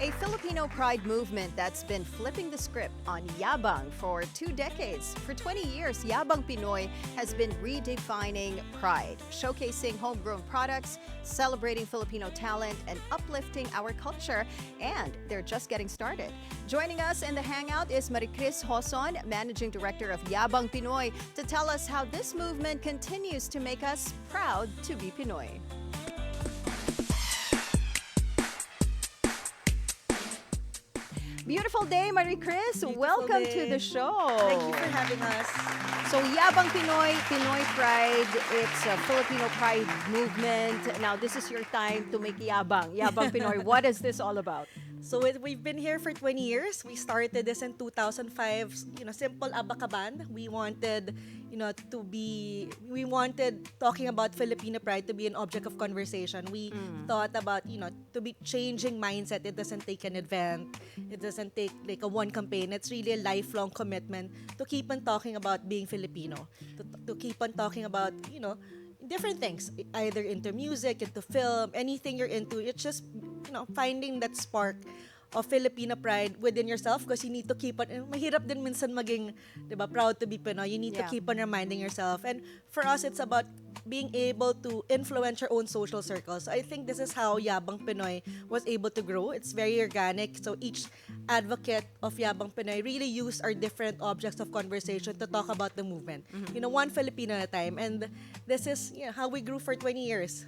A Filipino pride movement that's been flipping the script on Yabang for 2 decades. For 20 years, Yabang Pinoy has been redefining pride, showcasing homegrown products, celebrating Filipino talent, and uplifting our culture. And they're just getting started. Joining us in the hangout is Maricris Joson, Managing Director of Yabang Pinoy, to tell us how this movement continues to make us proud to be Pinoy. Beautiful day, Maricris. Welcome to the show. Thank you for having us. So, Yabang Pinoy, Pinoy Pride, it's a Filipino pride movement. Now, this is your time to make Yabang. Yabang Pinoy, what is this all about? So we've been here for 20 years. We started this in 2005. Simple abakaban. We wanted, we wanted talking about Filipino pride to be an object of conversation. We thought about, to be changing mindset. It doesn't take an event. It doesn't take like a one campaign. It's really a lifelong commitment to keep on talking about being Filipino. To keep on talking about, different things, either into music, into film, anything you're into. It's just, finding that spark of Filipino pride within yourself, because you need to keep on, mahirap din minsan maging, proud to be Pinoy. You need to keep on reminding yourself. And for us, it's about being able to influence your own social circles. I think this is how Yabang Pinoy was able to grow. It's very organic. So each advocate of Yabang Pinoy really used our different objects of conversation to talk about the movement. One Filipino at a time. And this is how we grew for 20 years.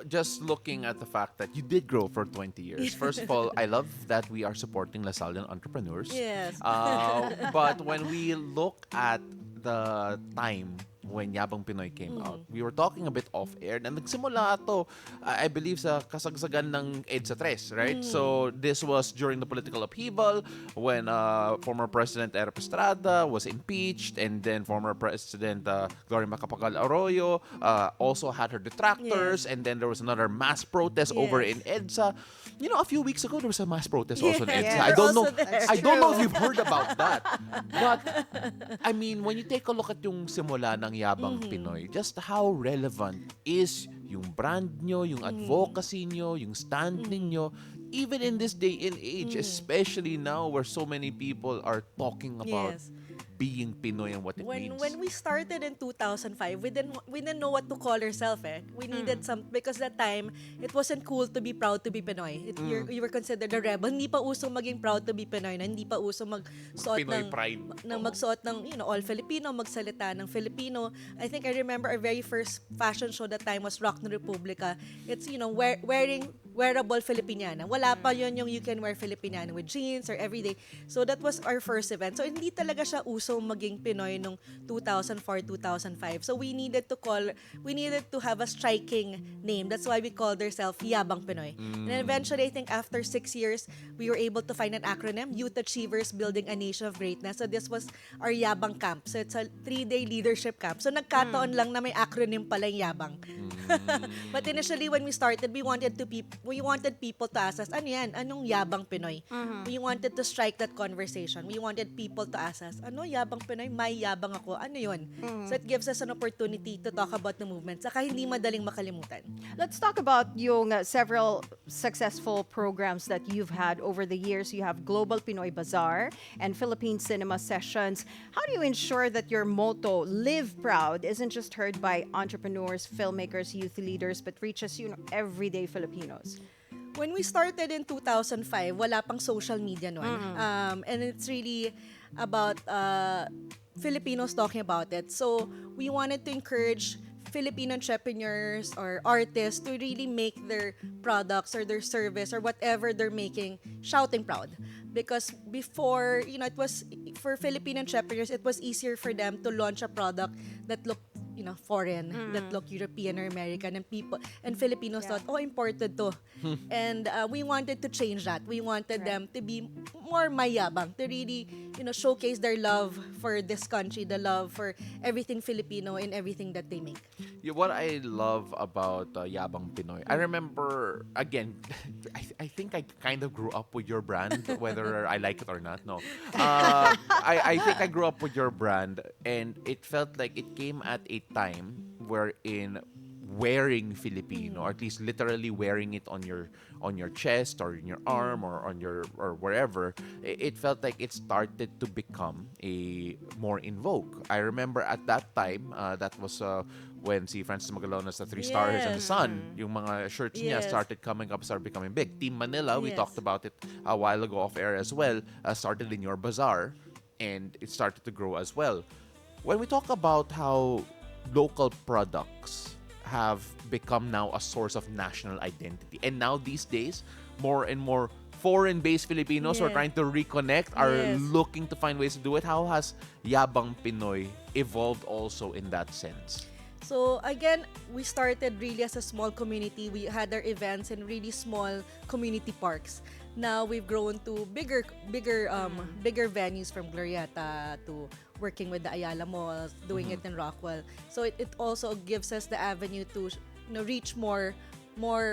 Just looking at the fact that you did grow for 20 years. First of all, I love that we are supporting Lasallian entrepreneurs. Yes. But when we look at the time when Yabang Pinoy came out, we were talking a bit off-air na nagsimula to, I believe, sa kasagsagan ng EDSA 3, right? So this was during the political upheaval when former President Erap Estrada was impeached, and then former President Gloria Macapagal Arroyo also had her detractors, and then there was another mass protest over in EDSA. A few weeks ago, there was a mass protest also in EDSA. I don't know. I don't know if you've heard about that. But, I mean, when you take a look at yung simula ng Yabang Pinoy, just how relevant is yung brand nyo, yung advocacy nyo, yung stand ninyo, even in this day and age, especially now where so many people are talking about being Pinoy and what it means. When we started in 2005, we didn't know what to call ourselves. We needed some, because that time it wasn't cool to be proud to be Pinoy. You were considered a rebel. Hindi pa uso maging proud to be Pinoy. Hindi pa uso magsuot Pinoy pride. Magsuot ng all Filipino, magsalita ng Filipino. I think I remember our very first fashion show that time was Rock na Republica. It's wearing wearable Filipiniana. Wala pa yun yung you can wear Filipiniana with jeans or everyday. So that was our first event. So hindi talaga siya uso maging Pinoy nung 2004, 2005. So we needed to have a striking name. That's why we called ourselves Yabang Pinoy. And then eventually, I think after 6 years, we were able to find an acronym, Youth Achievers Building a Nation of Greatness. So this was our Yabang Camp. So it's a 3-day leadership camp. So nagkataon lang na may acronym pala yung Yabang. But initially, when we started, we wanted people to ask us, ano yan? Anong Yabang Pinoy? We wanted to strike that conversation. We wanted people to ask us, ano Yabang Pinoy? May yabang ako. Ano yun? So it gives us an opportunity to talk about the movement. Saka hindi madaling makalimutan. Let's talk about yung several successful programs that you've had over the years. You have Global Pinoy Bazaar and Philippine Cinema Sessions. How do you ensure that your motto, Live Proud, isn't just heard by entrepreneurs, filmmakers, youth leaders, but reaches everyday Filipinos? When we started in 2005, wala pang social media noon. And it's really about Filipinos talking about it. So we wanted to encourage Filipino entrepreneurs or artists to really make their products or their service or whatever they're making shouting proud. Because before, it was, for Filipino entrepreneurs, it was easier for them to launch a product that looked foreign, that look European or American, and Filipinos thought, imported to. And we wanted to change that. We wanted them to be more mayabang, to really, showcase their love for this country, the love for everything Filipino in everything that they make. What I love about Yabang Pinoy, I remember, again, I think I kind of grew up with your brand, whether I like it or not. No. I think I grew up with your brand, and it felt like it came at a time wherein wearing Filipino, or at least literally wearing it on your chest or in your arm or on your or wherever, it felt like it started to become a more in vogue. I remember at that time, that was when si Francis Magalona's The Three Stars and the Yes. Sun, yung mga shirts niya Yes. started becoming big. Team Manila, we Yes. talked about it a while ago off air as well, started in your bazaar, and it started to grow as well. When we talk about how local products have become now a source of national identity, and now these days, more and more foreign-based Filipinos who are Yeah. trying to reconnect, are Yes. looking to find ways to do it. How has Yabang Pinoy evolved also in that sense? So again, we started really as a small community. We had our events in really small community parks. Now we've grown to bigger venues, from Glorieta to working with the Ayala Malls, doing it in Rockwell. So it also gives us the avenue to reach more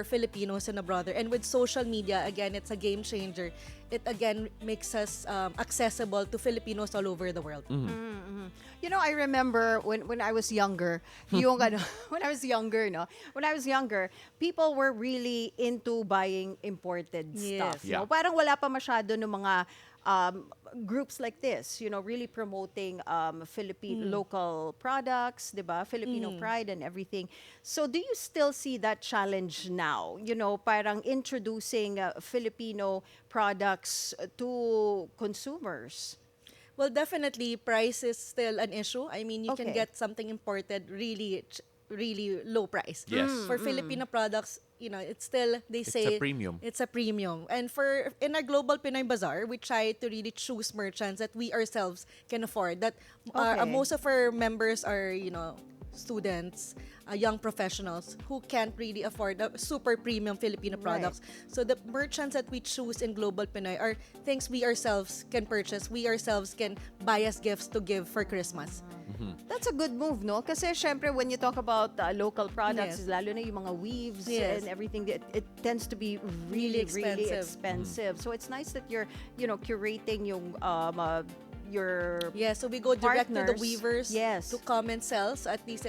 Filipinos and abroad. And with social media, again, it's a game changer. It again makes us accessible to Filipinos all over the world. You know, I remember when I was younger, yung ano, when I was younger, no? When I was younger, people were really into buying imported stuff. Yes. No? Yeah. Parang wala pa masyado ng mga groups like this, really promoting Philippine local products, 'di ba? Filipino pride and everything. So do you still see that challenge now? Parang introducing Filipino products to consumers. Well, definitely, price is still an issue. I mean, you can Okay. get something imported really low price. Yes. For Filipino products, it's still, they It's say a premium. It's a premium. And in our global Pinoy Bazaar, we try to really choose merchants that we ourselves can afford. That Okay. most of our members are, students, young professionals who can't really afford super premium Filipino products. So the merchants that we choose in Global Pinoy are things we ourselves can purchase, we ourselves can buy as gifts to give for Christmas. That's a good move, no? Kasi syempre when you talk about local products, Yes. lalo na yung mga weaves Yes. and everything, it tends to be really expensive. So it's nice that you're, curating yung your Yeah, so we go direct to the partners. weavers Yes. to come and sell. So at least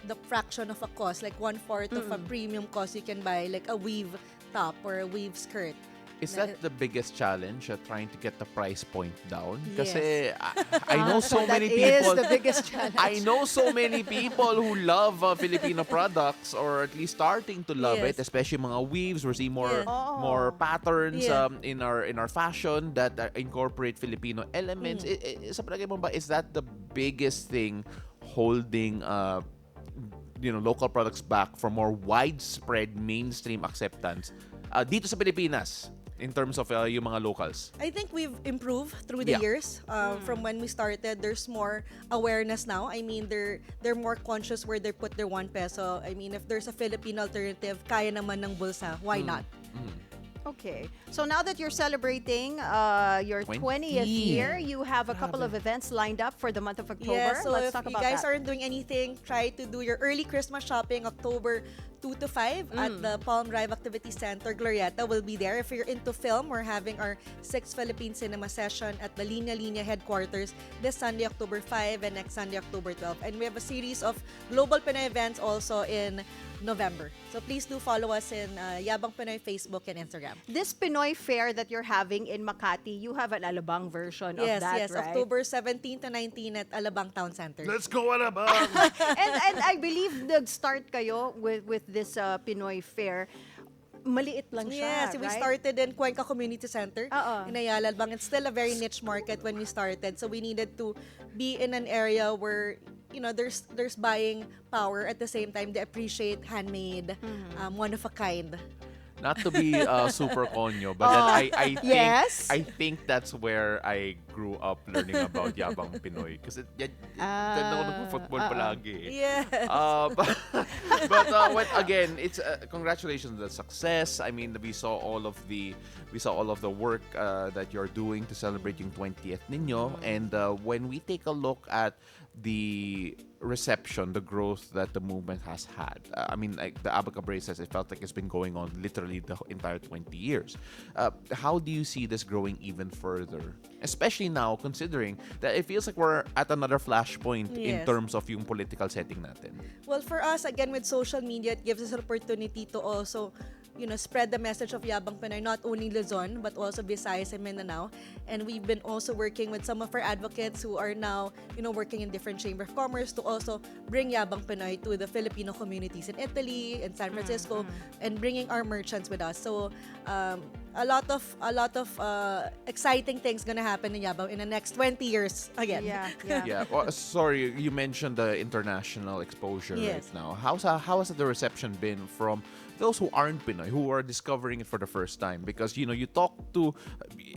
the fraction of a cost, like 1/4 of a premium cost, you can buy like a weave top or a weave skirt. Is that the biggest challenge, trying to get the price point down? Yes. Kasi I know so that many is people. the biggest challenge. I know so many people who love Filipino products, or at least starting to love Yes. it, especially mga weaves. We're seeing more Yeah. more patterns Yeah. in our fashion that incorporate Filipino elements. Sa palagay mo ba, is that the biggest thing holding local products back from more widespread mainstream acceptance dito sa Pilipinas in terms of yung mga locals? I think we've improved through the Yeah. years. From when we started, there's more awareness now. I mean, they're more conscious where they put their 1 peso. I mean, if there's a Filipino alternative, kaya naman ng bulsa. Why not? Okay. So now that you're celebrating your 20th year, you have a couple of events lined up for the month of October. Yeah, so Let's if talk you about guys that. aren't doing anything, try to do your early Christmas shopping October 2 to 5 at the Palm Drive Activity Center. Glorieta will be there. If you're into film, we're having our 6th Philippine Cinema session at the Linya Linya headquarters this Sunday, October 5 and next Sunday, October 12. And we have a series of Global Pinoy events also in November. So please do follow us in Yabang Pinoy Facebook and Instagram. This Pinoy fair that you're having in Makati, you have an Alabang version Yes, of that, yes. right? October 17 to 19 at Alabang Town Center. Let's go, Alabang! and I believe nag-start kayo with this Pinoy fair. Maliit lang siya, Yes, we right? started in Cuenca Community Center Oo. in Ayala. It's still a very niche market when we started. So we needed to be in an area where there's buying power, at the same time they appreciate handmade, one of a kind. Not to be super konyo, but then I think Yes. I think that's where I grew up learning about Yabang Pinoy. Kasi dyan ako nagpo-football palagi. Yes. But again, it's congratulations on the success. I mean, we saw all of the work that you're doing to celebrate yung 20th ninyo. And when we take a look at the reception, the growth that the movement has had. I mean, like the Abacabra says, it felt like it's been going on literally the entire 20 years. How do you see this growing even further? Especially now, considering that it feels like we're at another flashpoint in Yes. terms of yung political setting natin. Well, for us, again, with social media, it gives us an opportunity to also, spread the message of Yabang Pinoy, not only Luzon, but also Visayas and Mindanao. And we've been also working with some of our advocates who are now, working in different Chamber of Commerce to also bring Yabang Pinoy to the Filipino communities in Italy and San Francisco, and bringing our merchants with us. So, a lot of exciting things gonna happen in Yabang in the next 20 years again. Yeah. Yeah. Well, sorry, you mentioned the international exposure Yes. right now. How has the reception been from those who aren't Pinoy, who are discovering it for the first time? Because, you talk to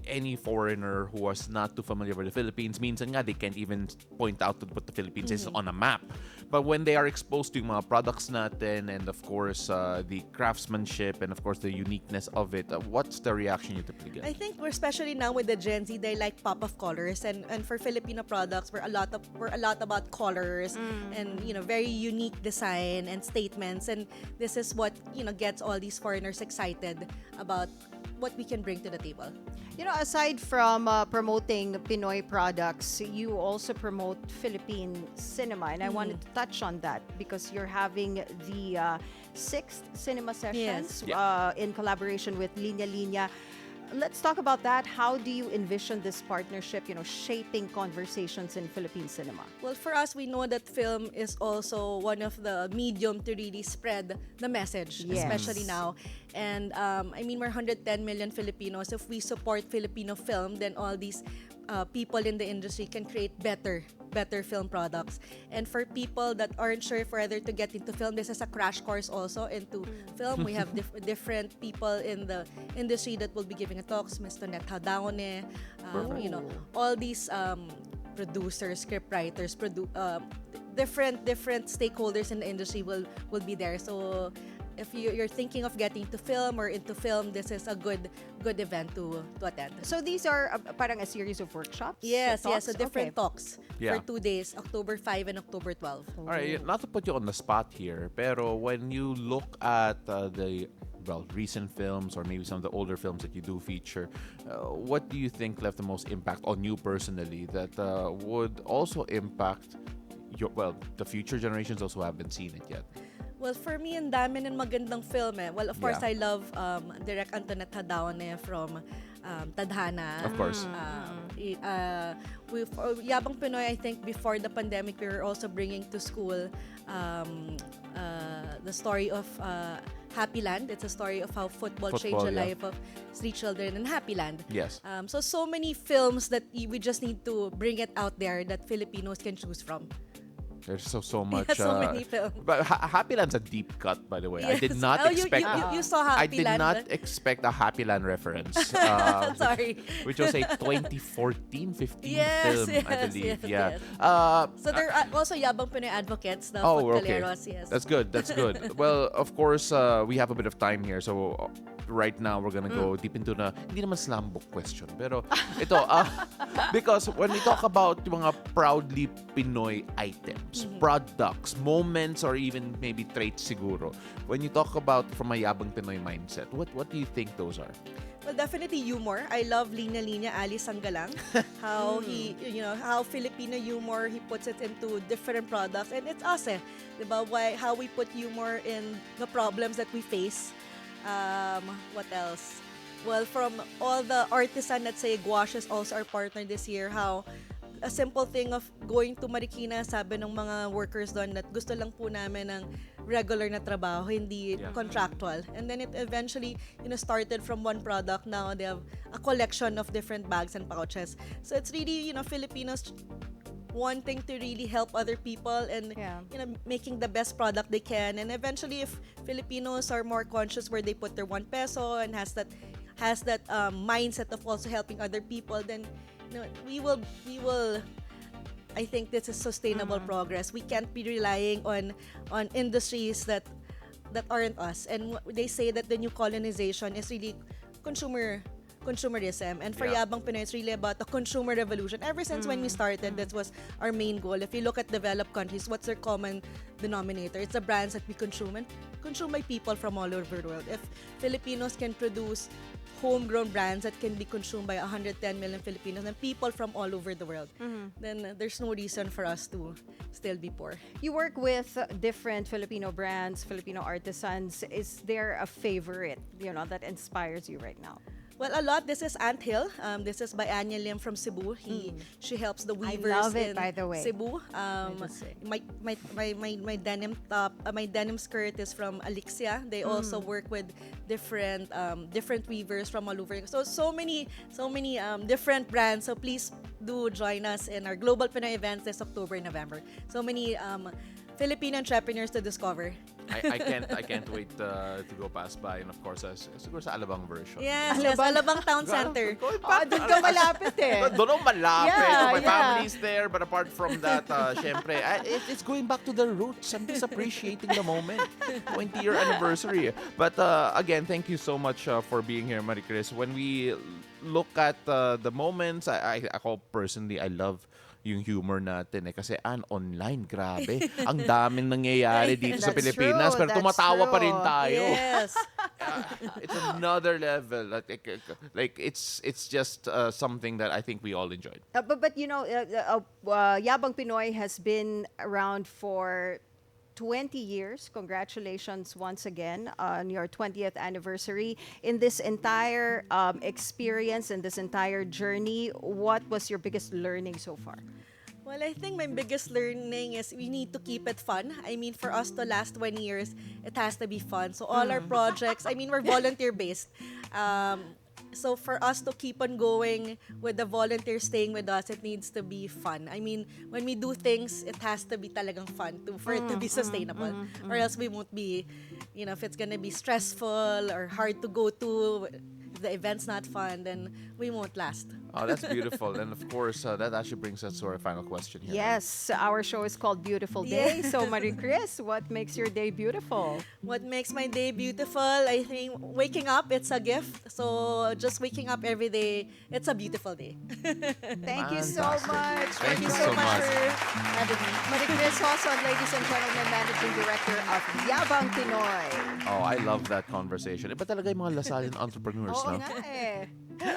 any foreigner who was not too familiar with the Philippines, minsan nga they can't even point out to what the Philippines is on a map. But when they are exposed to yung mga products natin, and of course, the craftsmanship, and of course, the uniqueness of it, what's the reaction you typically get? I think especially now with the Gen Z, they like pop of colors, and for Filipino products, we're a lot about colors and very unique design and statements, and this is what gets all these foreigners excited about what we can bring to the table. Aside from promoting Pinoy products, you also promote Philippine cinema, and I wanted to touch on that because you're having the sixth cinema sessions in collaboration with Linya Linya. Let's talk about that. How do you envision this partnership, shaping conversations in Philippine cinema? Well, for us, we know that film is also one of the medium to really spread the message, Yes. especially now. And we're 110 million Filipinos. If we support Filipino film, then all these people in the industry can create better film products. And for people that aren't sure if whether to get into film, this is a crash course also into film. We have different people in the industry that will be giving talks. Mr. Net Hadaone, all these producers, script writers, different stakeholders in the industry will be there. So if you're thinking of getting to film or into film, this is a good event to attend. So these are parang a series of workshops? Yes, talks? so different Okay. talks Yeah. for 2 days, October 5 and October 12. All right, not to put you on the spot here, pero when you look at the recent films or maybe some of the older films that you do feature, what do you think left the most impact on you personally that would also impact the future generations also haven't seen it yet? Well, for me, ang dami ng magandang film eh. Well, of course, Yeah. I love Direct Antoinette Hadaone from Tadhana. Of course. Yabang Pinoy, I think before the pandemic, we were also bringing to school the story of Happy Land. It's a story of how football changed the life of street children in Happy Land. Yes. So many films that we just need to bring it out there that Filipinos can choose from. There's so much. Yeah, so many films. But Happy Land's a deep cut, by the way. I did Yes. not Oh, expect. you saw Happy I did Land? not expect a Happy Land reference. Sorry. Which was a 2014-15 Yes, film, I yes, believe. yes, Yeah. yes. So there are also Yabang Pinoy advocates, the Futboleros, yes. That's good. That's good. Well, of course, we have a bit of time here. So right now, we're gonna go deep into hindi naman slam book question. Pero ito, because when we talk about yung mga proudly Pinoy items, products, moments, or even maybe traits siguro, when you talk about from a Yabang Pinoy mindset, what do you think those are? Well, definitely humor. I love Linya Linya, Ali Sanggalang. How he, how Filipino humor, he puts it into different products. And it's us eh. Diba? How we put humor in the problems that we face. What else? Well, from all the artisan, let's say Gouache is also our partner this year, how a simple thing of going to Marikina, sabi ng mga workers doon that gusto lang po namin ng regular na trabaho, hindi contractual. And then it eventually, started from one product. Now they have a collection of different bags and pouches. So it's really, Filipinos wanting to really help other people and making the best product they can. And eventually, if Filipinos are more conscious where they put their 1 peso and has that mindset of also helping other people, then we will I think this is sustainable progress. We can't be relying on industries that aren't us. And they say that the new colonization is really consumer consumerism. And for Yeah. Yabang Pinoy, it's really about the consumer revolution. Ever since when we started, that was our main goal. If you look at developed countries, what's their common denominator? It's the brands that we consume and consumed by people from all over the world. If Filipinos can produce homegrown brands that can be consumed by 110 million Filipinos and people from all over the world, then there's no reason for us to still be poor. You work with different Filipino brands, Filipino artisans. Is there a favorite, that inspires you right now? Well, a lot. This is Ant Hill. This is by Anya Lim from Cebu. She helps the weavers love it, in by the way. Cebu. just say. My denim top, my denim skirt is from Alixia. They also work with different weavers from all over. So many different brands. So please do join us in our Global Pinoy events this October and November. So many Filipino entrepreneurs to discover. I can't wait to go past by, and of course, siguro sa Alabang version. Yes, Alabang Town Center. Doon ka malapit eh. Doon ako malapit. Yeah, My yeah. family's there, but apart from that, syempre, it's going back to the roots. I'm just appreciating the moment. 20-year anniversary. But again, thank you so much for being here, Maricris. When we look at the moments, ako personally, I love yung humor natin kasi online, grabe. Ang daming nangyayari dito sa That's Pilipinas, true, pero that's tumatawa pa true. rin tayo. Yes. It's another level. Like it's just something that I think we all enjoyed. But Yabang Pinoy has been around for 20 years. Congratulations once again on your 20th anniversary. In this entire experience, in this entire journey, what was your biggest learning so far? Well, I think my biggest learning is we need to keep it fun. I mean, for us to last 20 years, it has to be fun. So all our projects, I mean, we're volunteer-based. So for us to keep on going with the volunteers staying with us, it needs to be fun. I mean, when we do things, it has to be talagang fun for it to be sustainable. Or else we won't be, if it's gonna be stressful or hard to go to, if the event's not fun, then we won't last. Oh, that's beautiful. And of course, that actually brings us to our final question here. Yes, our show is called Beautiful Day. So, Maricris, what makes your day beautiful? What makes my day beautiful? I think waking up, it's a gift. So just waking up every day, it's a beautiful day. Thank you so Fantastic. much. Thank you so much. for having me. Maricris Joson, ladies and gentlemen, Managing Director of Yabang Pinoy. Oh, I love that conversation. Iba talaga yung mga Lasallian entrepreneurs, Oo no? nga eh.